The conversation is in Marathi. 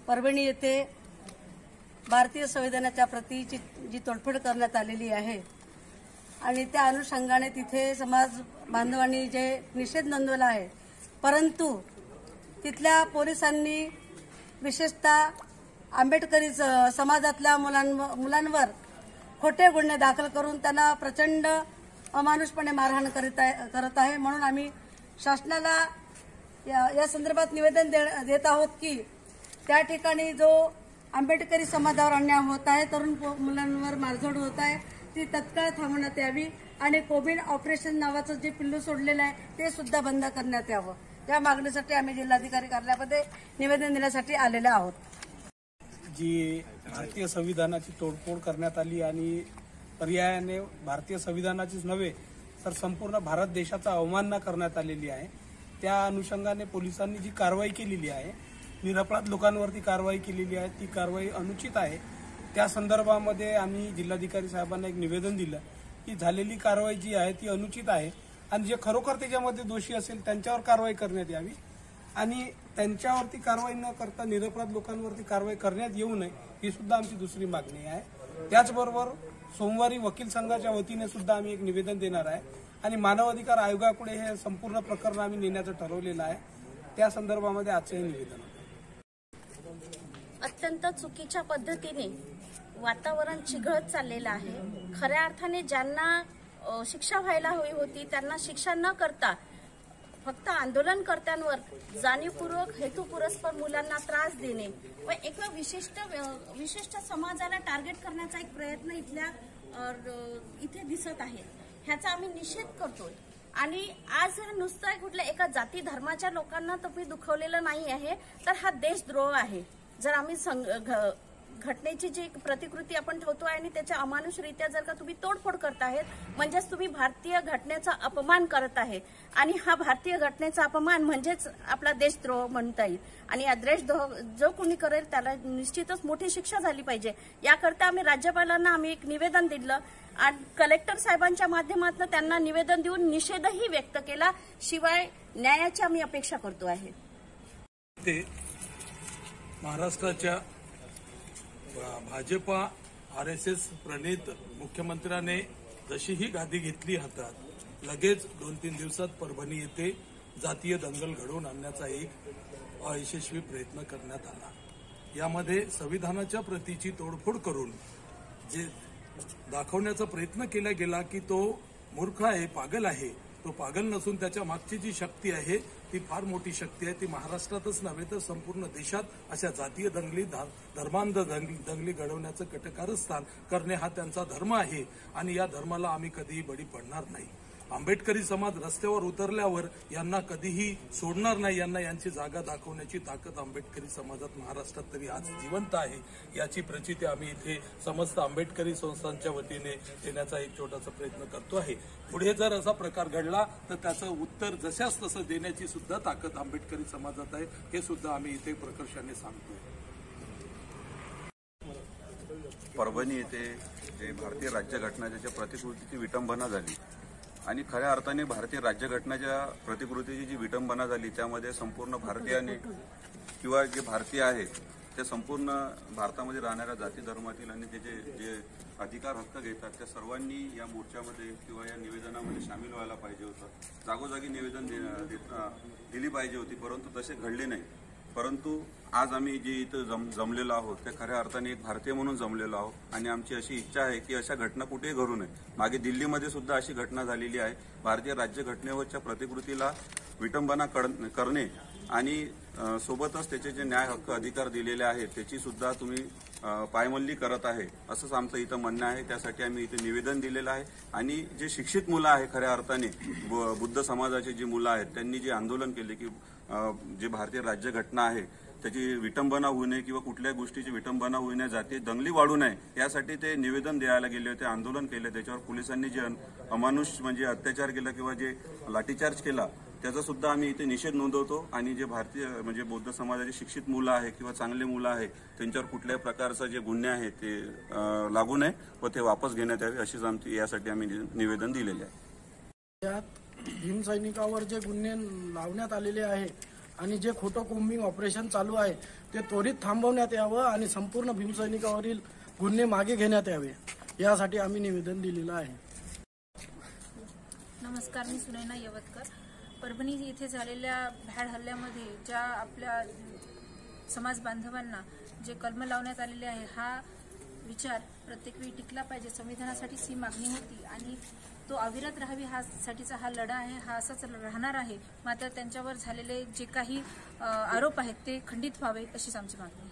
परभणी येथे भारतीय संविधानाच्या प्रतीची जी तोडफोड करण्यात आलेली आहे आणि त्या अनुषंगाने तिथे समाज बांधवांनी जे निषेध नोंदवला आहे, परंतु तिथल्या पोलिसांनी विशेषतः आंबेडकरी समाजातल्या मुलांवर खोटे गुन्हे दाखल करून त्यांना प्रचंड अमानुषपणे मारहाण करत आहे। म्हणून आम्ही शासनाला या संदर्भात निवेदन देत आहोत की त्या ठिकाणी जो आंबेडकरी समाजावर अन्याय होत आहे, तरुण मुलांवर मारझोड होत आहे, ती तत्काळ थांबवण्यात यावी आणि कोविड ऑपरेशन नावाचं जे पिल्लू सोडलेलं आहे ते सुद्धा बंद करण्यात यावं। या मागणीसाठी आम्ही जिल्हाधिकारी कार्यालयामध्ये निवेदन देण्यासाठी आलेले आहोत। जी भारतीय संविधानाची तोडफोड करण्यात आली आणि पर्यायाने भारतीय संविधानाचीच नव्हे तर संपूर्ण भारत देशाचा अवमानना करण्यात आलेली आहे, त्या अनुषंगाने पोलिसांनी जी कारवाई केलेली आहे, निरपराध लोकांवरती कारवाई केलेली आहे, ती कारवाई अनुचित आहे। त्या संदर्भामध्ये आम्ही जिल्हाधिकारी साहेबांना एक निवेदन दिलं की झालेली कारवाई जी आहे ती अनुचित आहे आणि जे खरोखर त्याच्यामध्ये दोषी असेल त्यांच्यावर कारवाई करण्यात यावी आणि त्यांच्यावरती कारवाई न करता निरपराध लोकांवरती कारवाई करण्यात येऊ नये, ही सुद्धा आमची दुसरी मागणी आहे। त्याचबरोबर सोमवारी वकील संघाच्या वतीने सुद्धा आम्ही एक निवेदन देणार आहे आणि मानव अधिकार आयोगाकडे हे संपूर्ण प्रकरण आम्ही नेण्याचं ठरवलेलं आहे। त्या संदर्भामध्ये आजचं हे निवेदन आहे। अत्यंत चुकीच्या पद्धतीने वातावरण चिघळत चाललेलं आहे। खऱ्या अर्थाने ज्यांना शिक्षा व्हायला हवी होती त्यांना शिक्षा न करता फक्त आंदोलनकर्त्यांवर जाणीवपूर्वक हेतुपुरस्पर मुलांना त्रास देणे व एक विशिष्ट समाजाला टार्गेट करण्याचा एक प्रयत्न इथे दिसत आहे। ह्याचा आम्ही निषेध करतोय आणि आज नुसतं कुठल्या एका जाती धर्माच्या लोकांना तुम्ही दुखवलेलं नाही आहे, तर हा देशद्रोह आहे। जर आम्ही घटनेची जी प्रतिकृती आपण ठेवतो आणि त्याच्या अमानुषरित्या जर का तुम्ही तोडफोड करत आहेत, म्हणजेच तुम्ही भारतीय घटनेचा अपमान करत आहे आणि हा भारतीय घटनेचा अपमान म्हणजेच आपला देशद्रोह म्हणता येईल आणि या देशद्रोह जो कोणी करेल त्याला निश्चितच मोठी शिक्षा झाली पाहिजे। याकरता आम्ही राज्यपालांना एक निवेदन दिलं आणि कलेक्टर साहेबांच्या माध्यमातून त्यांना निवेदन देऊन निषेधही व्यक्त केला, शिवाय न्यायाची आम्ही अपेक्षा करतो आहे। महाराष्ट्राच्या भाजपा RSS प्रणित मुख्यमंत्र्याने जशी ही गादी घेतली हातात, लगेच 2-3 दिवसात परभणी येथे जातीय दंगल घडवून आणण्याचा एक अयशस्वी प्रयत्न करण्यात आला। यामध्ये संविधानाच्या प्रतीची तोडफोड करून जे दाखवण्याचा प्रयत्न केला गेला की तो मूर्ख आहे, पागल आहे, तो पागल नसून त्याच्या मागची जी शक्ती आहे ती फार मोठी शक्ती आहे। ती महाराष्ट्रातच नव्हे तर संपूर्ण देशात अशा जातीय दंगली, धर्मांध दंगली घडवण्याचं कटकारस्थान करणे हा त्यांचा धर्म आहे आणि या धर्माला आम्ही कधीही बळी पडणार नाही। आंबेडकरी समाज रस्त्यावर उतरल्यावर यांना कधीही सोडणार नाही, यांना यांची जागा दाखवण्याची ताकद आंबेडकरी समाजात महाराष्ट्रात तरी आज जिवंत आहे। याची प्रचिती आम्ही इथे समस्त आंबेडकरी संस्थांच्या वतीने देण्याचा एक छोटासा प्रयत्न करतो आहे। पुढे जर असा प्रकार घडला तर त्याचं उत्तर जशास तसं देण्याची सुद्धा ताकद आंबेडकरी समाजात आहे, हे सुद्धा आम्ही इथे प्रकर्षाने सांगतो। परभणी येथे जे भारतीय राज्यघटनेच्या प्रतिकृतीची विटंबना झाली आणि खऱ्या अर्थाने भारतीय राज्यघटनेच्या प्रतिकृतीची जी विटंबना झाली त्यामध्ये संपूर्ण भारतीयाने किंवा जे भारतीय आहे ते संपूर्ण भारतामध्ये राहणाऱ्या जाती धर्मातील आणि त्याचे जे अधिकार हक्क घेतात त्या सर्वांनी या मोर्चामध्ये किंवा या निवेदनामध्ये सामील व्हायला पाहिजे होतं। जागोजागी निवेदन दिली पाहिजे होती, परंतु तसे घडले नाही। परंतु आज आम्ही जे इथं जमलेलो आहोत ते खऱ्या अर्थाने एक भारतीय म्हणून जमलेलो आहोत आणि आमची अशी इच्छा आहे की अशा घटना कुठेही घडू नये। मागे दिल्लीमध्ये सुद्धा अशी घटना झालेली आहे। भारतीय राज्यघटनेवरच्या प्रतिकृतीला विटंबना करणे आणि सोबतच त्याचे जे न्याय हक्क अधिकार दिलेले आहेत त्याची सुद्धा तुम्ही पायमल्ली करत आहे असंच आमचं इथं म्हणणं आहे। त्यासाठी आम्ही इथे निवेदन दिलेलं आहे आणि जे शिक्षित मुलं आहे खऱ्या अर्थाने बुद्ध समाजाची जी मुलं आहेत त्यांनी जे आंदोलन केले की जे भारतीय राज्यघटना आहे त्याची विटंबना होऊ नये किंवा कुठल्याही गोष्टीची विटंबना होऊ नये, जाती दंगली वाढू नये, यासाठी ते निवेदन द्यायला गेले होते, आंदोलन केले। त्याच्यावर पोलिसांनी जे अमानुष म्हणजे अत्याचार केला किंवा जे लाठीचार्ज केला त्याचा सुद्धा आम्ही इथे निषेध नोंदवतो आणि जे भारतीय म्हणजे बौद्ध समाजाचे शिक्षित मुलं आहे किंवा चांगले मुलं आहे त्यांच्यावर कुठल्याही प्रकारचा जे गुन्हे आहेत ते लागू नये व ते वापस घेण्यात यावे अशीच आमची यासाठी आम्ही निवेदन दिलेले आहे। यात भीमसैनिकावर जे गुन्हे लावण्यात आलेले आहे आणि जे खोटं कोम्बिंग ऑपरेशन चालू आहे ते त्वरित थांबवण्यात यावं आणि संपूर्ण भीमसैनिकावरील गुन्हे मागे घेण्यात यावे, यासाठी आम्ही निवेदन दिलेलं आहे. नमस्कार, मी सुनैना यवतकर. परभणी येथे झालेल्या भ्याड हल्ल्यामध्ये ज्या आपल्या समाज बांधवांना जे कलम लावण्यात आलेले आहे, हा विचार प्रत्येक वेळी टिकला पाहिजे. संविधानासाठीच ही मागणी होती आणि तो अविरत राहावी, साठीचा हा लढा आहे, हा असाच राहणार आहे. मात्र त्यांच्यावर झालेले जे काही आरोप आहेत ते खंडित व्हावे अशीच आमची मागणी.